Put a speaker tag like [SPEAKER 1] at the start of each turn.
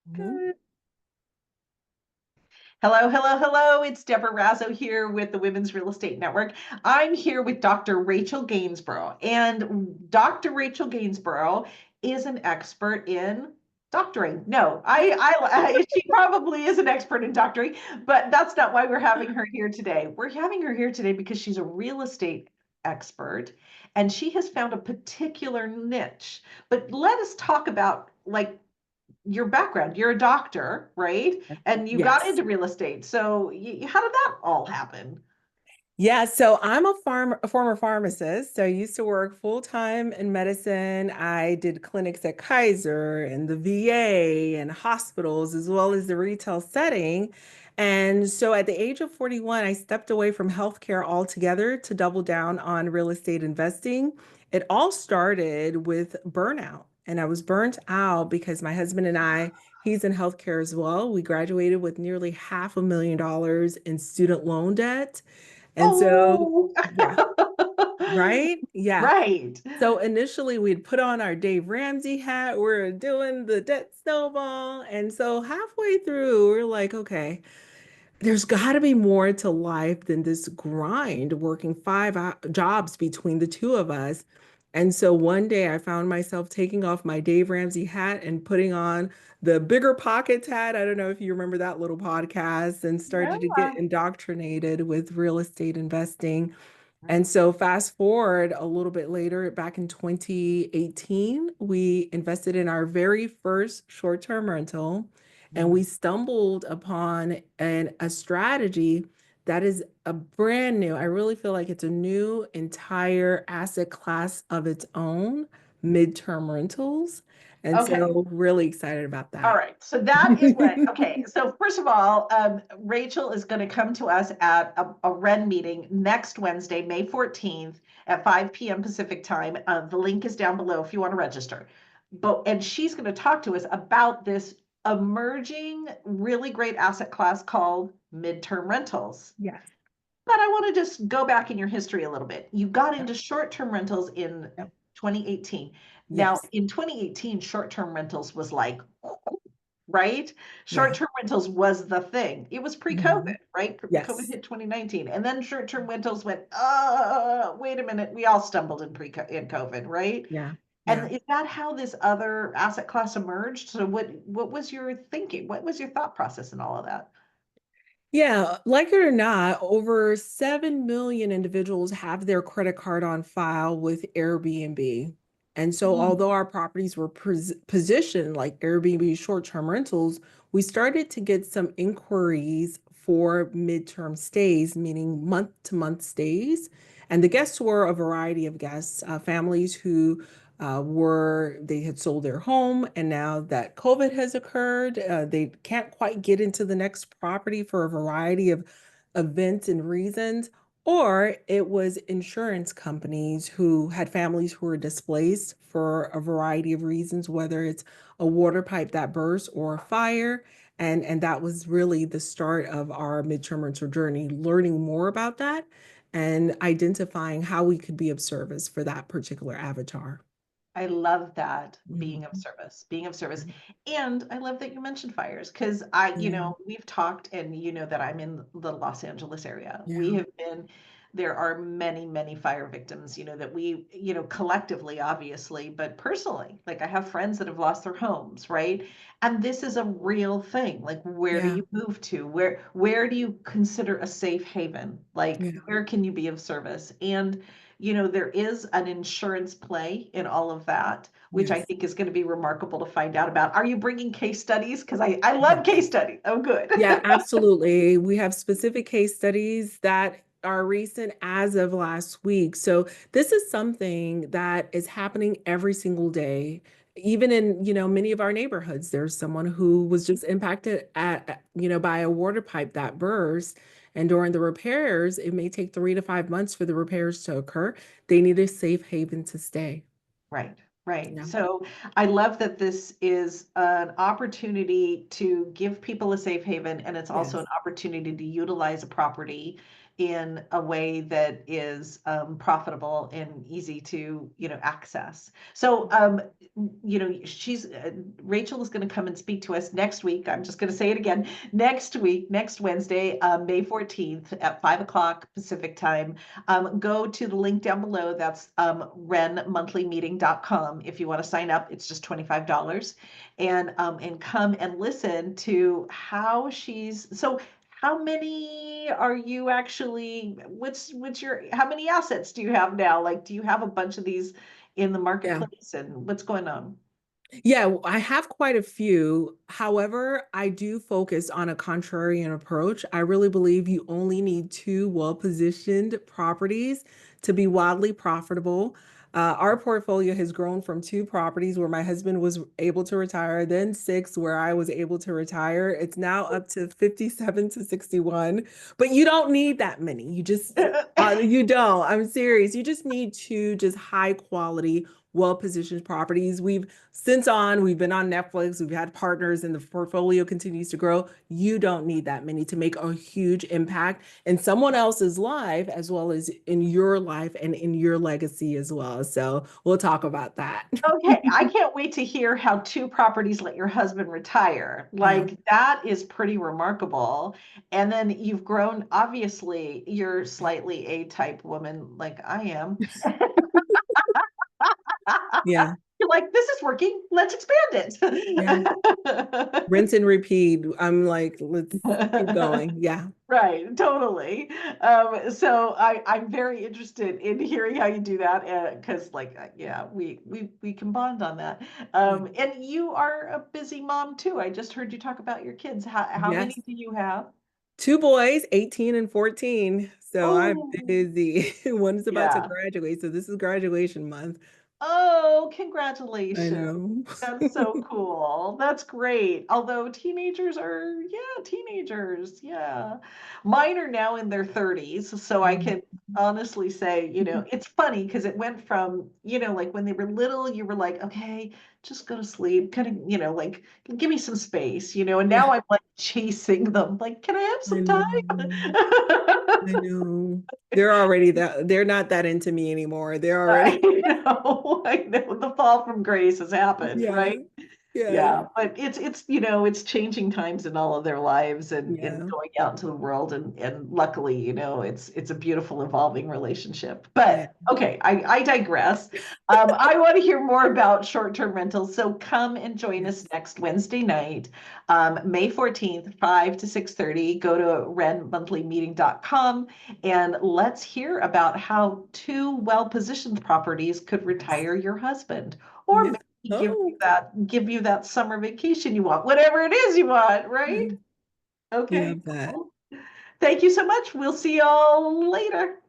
[SPEAKER 1] Mhm.
[SPEAKER 2] Good. Hello, hello, hello. It's Deborah Razzo here with the Women's Real Estate Network. I'm here with Dr. Rachel Gainsbrugh, and Dr. Rachel Gainsbrugh is an expert in doctoring. No, she probably is an expert in doctoring, but that's not why we're having her here today. We're having her here today because she's a real estate expert and she has found a particular niche. But let us talk about like your background. You're a doctor, right? And you got
[SPEAKER 1] Yes.
[SPEAKER 2] into real estate. So how did that all happen?
[SPEAKER 1] Yeah, so I'm a former pharmacist. So I used to work full time in medicine. I did clinics at Kaiser and the VA and hospitals, as well as the retail setting. And so at the age of 41, I stepped away from healthcare altogether to double down on real estate investing. It all started with burnout. And I was burnt out because my husband and I, he's in healthcare as well. We graduated with nearly $500,000 in student loan debt. And so,
[SPEAKER 2] Oh,
[SPEAKER 1] yeah, right? Yeah.
[SPEAKER 2] right.
[SPEAKER 1] So initially we'd put on our Dave Ramsey hat. We're doing the debt snowball. And so halfway through, we're like, okay, there's got to be more to life than this grind, working jobs between the two of us. And so one day I found myself taking off my Dave Ramsey hat and putting on the Bigger Pockets hat. I don't know if you remember that little podcast, and started to get
[SPEAKER 2] Yeah.
[SPEAKER 1] indoctrinated with real estate investing. And so fast forward a little bit later, back in 2018, we invested in our very first short-term rental, and we stumbled upon a strategy that is a brand new. I really feel like it's a new entire asset class of its own, midterm rentals. And
[SPEAKER 2] Okay.
[SPEAKER 1] so really excited about
[SPEAKER 2] All
[SPEAKER 1] that.
[SPEAKER 2] right. So that is what, okay. So first of all, Rachel is going to come to us at a WREN meeting next Wednesday, May 14th at 5 p.m. Pacific time. The link is down below if you want to register. And she's going to talk to us about this emerging, really great asset class called midterm rentals.
[SPEAKER 1] Yes.
[SPEAKER 2] But I want to just go back in your history a little bit. You got
[SPEAKER 1] Yep.
[SPEAKER 2] into short-term rentals in
[SPEAKER 1] Yep.
[SPEAKER 2] 2018. Now,
[SPEAKER 1] Yes.
[SPEAKER 2] in 2018, short-term rentals was like, right?
[SPEAKER 1] Yeah.
[SPEAKER 2] Short-term rentals was the thing. It was pre-COVID,
[SPEAKER 1] Mhm.
[SPEAKER 2] right? COVID
[SPEAKER 1] Yes.
[SPEAKER 2] hit 2019. And then short-term rentals went, wait a minute. We all stumbled in COVID, right?
[SPEAKER 1] Yeah.
[SPEAKER 2] And
[SPEAKER 1] Yeah.
[SPEAKER 2] is that how this other asset class emerged? So what was your thinking? What was your thought process in all of that?
[SPEAKER 1] Yeah, like it or not, over 7 million individuals have their credit card on file with Airbnb. And so,
[SPEAKER 2] Mm,
[SPEAKER 1] although our properties were positioned like Airbnb short-term rentals, we started to get some inquiries for midterm stays, meaning month-to-month stays. And the guests were a variety of guests, families who they had sold their home, and now that COVID has occurred, they can't quite get into the next property for a variety of events and reasons. Or it was insurance companies who had families who were displaced for a variety of reasons, whether it's a water pipe that burst or a fire. And that was really the start of our midterm rental journey, learning more about that and identifying how we could be of service for that particular avatar.
[SPEAKER 2] I love that being of
[SPEAKER 1] Mhm.
[SPEAKER 2] service, being of service. And I love that you mentioned fires because
[SPEAKER 1] Yeah,
[SPEAKER 2] we've talked and you know that I'm in the Los Angeles area. We
[SPEAKER 1] yeah,
[SPEAKER 2] have been, there are many, many fire victims, that we, collectively, obviously, but personally, like I have friends that have lost their homes, right? And this is a real thing. Like, where do
[SPEAKER 1] yeah,
[SPEAKER 2] you move to? Where do you consider a safe haven? Like,
[SPEAKER 1] yeah,
[SPEAKER 2] where can you be of service? And there is an insurance play in all of that, which I
[SPEAKER 1] yes,
[SPEAKER 2] think is going to be remarkable to find out about. Are you bringing case studies? Because I love
[SPEAKER 1] yes.
[SPEAKER 2] case studies. Oh, good.
[SPEAKER 1] Yeah, absolutely. We have specific case studies that are recent as of last week. So this is something that is happening every single day. Even in, many of our neighborhoods, there's someone who was just impacted by a water pipe that burst. And during the repairs, it may take 3 to 5 months for the repairs to occur. They need a safe haven to stay.
[SPEAKER 2] Right, right.
[SPEAKER 1] Yeah.
[SPEAKER 2] So I love that this is an opportunity to give people a safe haven, and it's also
[SPEAKER 1] Yes.
[SPEAKER 2] an opportunity to utilize a property in a way that is profitable and easy to, access. So, Rachel is going to come and speak to us next week. I'm just going to say it again. Next week, next Wednesday, May 14th at 5 o'clock Pacific time. Go to the link down below. That's renmonthlymeeting.com. If you want to sign up, it's just $25, and come and listen to how how many are you actually, what's your, how many assets do you have now? Like, do you have a bunch of these in the
[SPEAKER 1] Yeah.
[SPEAKER 2] marketplace, and what's going on?
[SPEAKER 1] Yeah, I have quite a few. However, I do focus on a contrarian approach. I really believe you only need two well-positioned properties to be wildly profitable. Our portfolio has grown from two properties where my husband was able to retire, then six where I was able to retire. It's now up to 57 to 61, but you don't need that many. You don't. I'm serious. You just need two just high quality, well-positioned properties. We've been on Netflix, we've had partners, and the portfolio continues to grow. You don't need that many to make a huge impact in someone else's life, as well as in your life and in your legacy as well. So we'll talk about that.
[SPEAKER 2] Okay, I can't wait to hear how two properties let your husband retire.
[SPEAKER 1] Yeah.
[SPEAKER 2] Like, that is pretty remarkable. And then you've grown, obviously, you're slightly A-type woman like I am.
[SPEAKER 1] Yeah.
[SPEAKER 2] You're like, this is working, let's expand
[SPEAKER 1] Yeah. Rinse and repeat. I'm like, let's keep
[SPEAKER 2] it.
[SPEAKER 1] going. Yeah.
[SPEAKER 2] Right, totally. So I'm very interested in hearing how you do that, because yeah, we can bond on that.
[SPEAKER 1] Yeah.
[SPEAKER 2] And you are a busy mom too. I just heard you talk about your kids. How many
[SPEAKER 1] Yes.
[SPEAKER 2] do you have?
[SPEAKER 1] Two boys, 18 and 14. So I'm
[SPEAKER 2] Oh,
[SPEAKER 1] busy. One's about to
[SPEAKER 2] yeah.
[SPEAKER 1] graduate. So this is graduation month.
[SPEAKER 2] Oh,
[SPEAKER 1] I
[SPEAKER 2] congratulations.
[SPEAKER 1] know.
[SPEAKER 2] That's so cool. That's great. Although teenagers are, yeah, teenagers. Yeah. Mine are now in their 30s. So I
[SPEAKER 1] Mhm.
[SPEAKER 2] can honestly say, it's funny because it went from, like when they were little, you were like, okay, just go to sleep, kind of, like give me some space, and
[SPEAKER 1] Yeah,
[SPEAKER 2] now I'm like chasing them, like, can I have
[SPEAKER 1] I
[SPEAKER 2] some
[SPEAKER 1] know. I
[SPEAKER 2] time?
[SPEAKER 1] know. They're not that into me anymore. They're
[SPEAKER 2] I
[SPEAKER 1] already,
[SPEAKER 2] know the fall from grace has happened,
[SPEAKER 1] yeah,
[SPEAKER 2] right?
[SPEAKER 1] yeah,
[SPEAKER 2] Yeah, but it's changing times in all of their lives, and
[SPEAKER 1] yeah,
[SPEAKER 2] going out into the world, and luckily, it's a beautiful evolving relationship.
[SPEAKER 1] yeah,
[SPEAKER 2] But okay, I digress. I want to hear more about short-term rentals, so come and join us
[SPEAKER 1] yes,
[SPEAKER 2] next Wednesday night, May 14th, 5 to 6:30. Go to renmonthlymeeting.com, and let's hear about how two well-positioned properties could retire your husband, or
[SPEAKER 1] yeah.
[SPEAKER 2] give you
[SPEAKER 1] Oh,
[SPEAKER 2] that summer vacation you want, whatever it is you want, right?
[SPEAKER 1] yeah.
[SPEAKER 2] Okay,
[SPEAKER 1] Love that.
[SPEAKER 2] cool. Thank you so much. We'll see y'all later.